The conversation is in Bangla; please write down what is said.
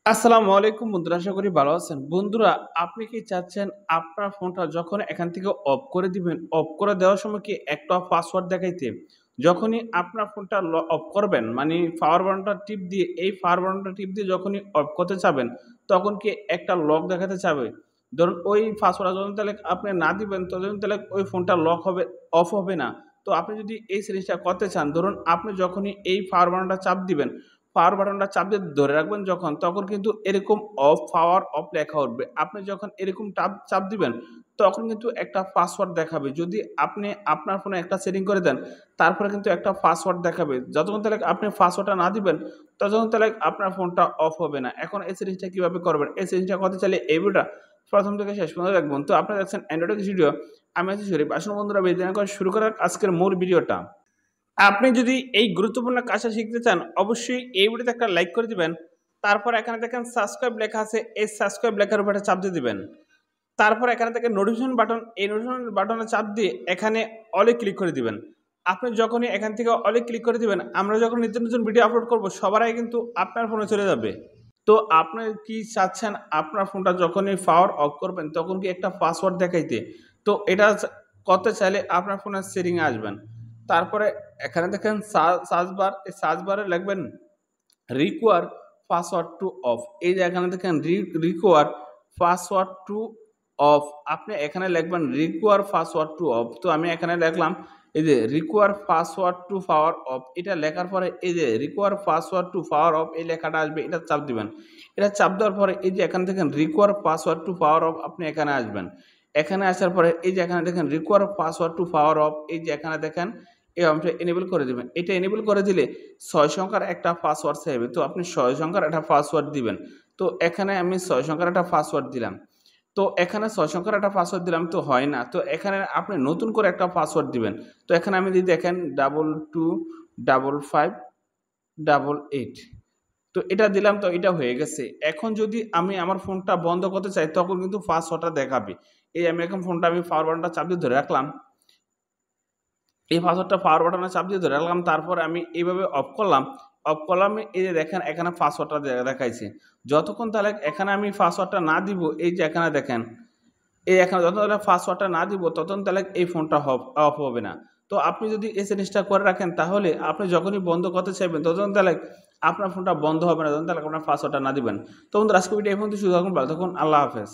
আসসালামু আলাইকুম বন্ধুরা, আশা করি ভালো আছেন। বন্ধুরা, আপনি কি চাচ্ছেন আপনার ফোনটা যখন এখান থেকে অফ করে দিবেন, অফ করে দেওয়ার সময় কি একটা পাসওয়ার্ড দেখাইতে? যখনই আপনার ফোনটা অফ করবেন, মানে পাওয়ার বাটনটা টিপ দিয়ে যখনই অফ করতে চাবেন, তখন কি একটা লক দেখাতে চাবে? ধরুন ওই পাসওয়ার্ডটা যখন তাহলে আপনি না দিবেন, ততদিন তাহলে ওই ফোনটা লক হবে, অফ হবে না। তো আপনি যদি এই জিনিসটা করতে চান, ধরুন আপনি যখনই এই পাওয়ার বাটনটা চাপ দিবেন, পাওয়ার বাটনটা চাপ দিয়ে ধরে রাখবেন যখন, তখন কিন্তু এরকম অফ পাওয়ার অফ লেখা উঠবে। আপনি যখন এরকম চাপ দিবেন, তখন কিন্তু একটা পাসওয়ার্ড দেখাবে। যদি আপনি আপনার ফোনে একটা সেটিং করে দেন, তারপরে কিন্তু একটা পাসওয়ার্ড দেখাবে। যতক্ষণ তাহলে আপনি পাসওয়ার্ডটা না দিবেন, ততক্ষণ তাহলে আপনার ফোনটা অফ হবে না। এখন এই সেটিংসটা কিভাবে করবেন? এই সেটিংসটা করতে চাইলে এই ভিডিওটা প্রথম থেকে শেষ পর্যন্ত দেখবেন। তো আপনারা দেখছেন অ্যান্ড্রয়েড ভিডিও। আমি আছি শরীফ। আসুন বন্ধুরা, বেশি দেরি না করে শুরু করা যাক আজকের মূল ভিডিওটা। আপনি যদি এই গুরুত্বপূর্ণ কাজটা শিখতে চান, অবশ্যই এই ভিডিওতে একটা লাইক করে দিবেন। তারপর এখানে দেখেন সাবস্ক্রাইব লেখা আছে, এই সাবস্ক্রাইব লেখার উপরে চাপ দিয়ে দিবেন। তারপর এখানে দেখেন নোটিফিকেশন বাটন, এই নোটিফিকেশন বাটনে চাপ দিয়ে এখানে অলে ক্লিক করে দিবেন। আপনি যখনই এখান থেকে অলে ক্লিক করে দিবেন, আমরা যখন নিত্য নতুন ভিডিও আপলোড করব, সবার আগে কিন্তু আপনার ফোনে চলে যাবে। তো আপনি কি চাচ্ছেন আপনার ফোনটা যখনই পাওয়ার অফ করবেন, তখন কি একটা পাসওয়ার্ড দেখাইতে? তো এটা করতে চাইলে আপনার ফোনের সেটিং এ আসবেন। তারপরে এখানে দেখেন সার্চ বার, এই সার্চ বারে লিখবেন রিকোয়ার পাসওয়ার্ড টু অফ। এই যে এখানে দেখেন রিকোয়ার পাসওয়ার্ড টু অফ। আপনি এখানে লিখবেন রিকোয়ার পাসওয়ার্ড টু অফ। তো আমি এখানে লিখলাম এই যে require password to power off. এটা লেখার পরে এই যে require password to power off এই লেখাটা আসবে, এটা চাপ দিবেন। এটা চাপ দেওয়ার পরে এই যে এখানে দেখেন require password to power off, আপনি এখানে আসবেন। এখানে আসার পরে এই যে এখানে দেখেন require password to power off, এই যে এখানে দেখেন এই অংশটা এনেবল করে দিবেন। এটা এনেবল করে দিলে ৬ সংখ্যার একটা পাসওয়ার্ড চাইবে। তো আপনি ৬ সংখ্যার একটা পাসওয়ার্ড দিবেন। তো এখানে আমি ৬ সংখ্যার একটা পাসওয়ার্ড দিলাম। তো এখানে ৬ সংখ্যার একটা পাসওয়ার্ড দিলাম, তো হয় না। তো এখানে আপনি নতুন করে একটা পাসওয়ার্ড দিবেন। তো এখানে আমি যদি দেখেন 225588। তো এটা দিলাম, তো এটা হয়ে গেছে। এখন যদি আমি আমার ফোনটা বন্ধ করতে চাই, তখন কিন্তু পাসওয়ার্ডটা দেখাবে। এই আমি এখন ফোনটা পাওয়ার বাটনটা চাপ দিয়ে ধরে রাখলাম। এই পাসওয়ার্ডটা পাওয়ার বাটনে চাপ দিয়ে ধরে রাখলাম। তারপরে আমি এইভাবে অফ করলাম। অফ করলাম, এই যে দেখেন এখানে পাসওয়ার্ডটা দেখাইছে। যতক্ষণ তাহলে এখানে আমি পাসওয়ার্ডটা না দিব, এই যে এখানে দেখেন, এই এখানে যতক্ষণ তাহলে পাসওয়ার্ডটা না দিব, ততক্ষণ তাহলে এই ফোনটা অফ হবে না। তো আপনি যদি এই জিনিসটা করে রাখেন, তাহলে আপনি যখনই বন্ধ করতে চাইবেন, ততক্ষণ তাহলে আপনার ফোনটা বন্ধ হবে না, যতক্ষণ তাহলে আপনার পাসওয়ার্ডটা না দিবেন। তো বন্ধুরা, আজকে ভিডিও এই পর্যন্ত। শুধু থাকুন, ভালো থাকুন। আল্লাহ হাফেজ।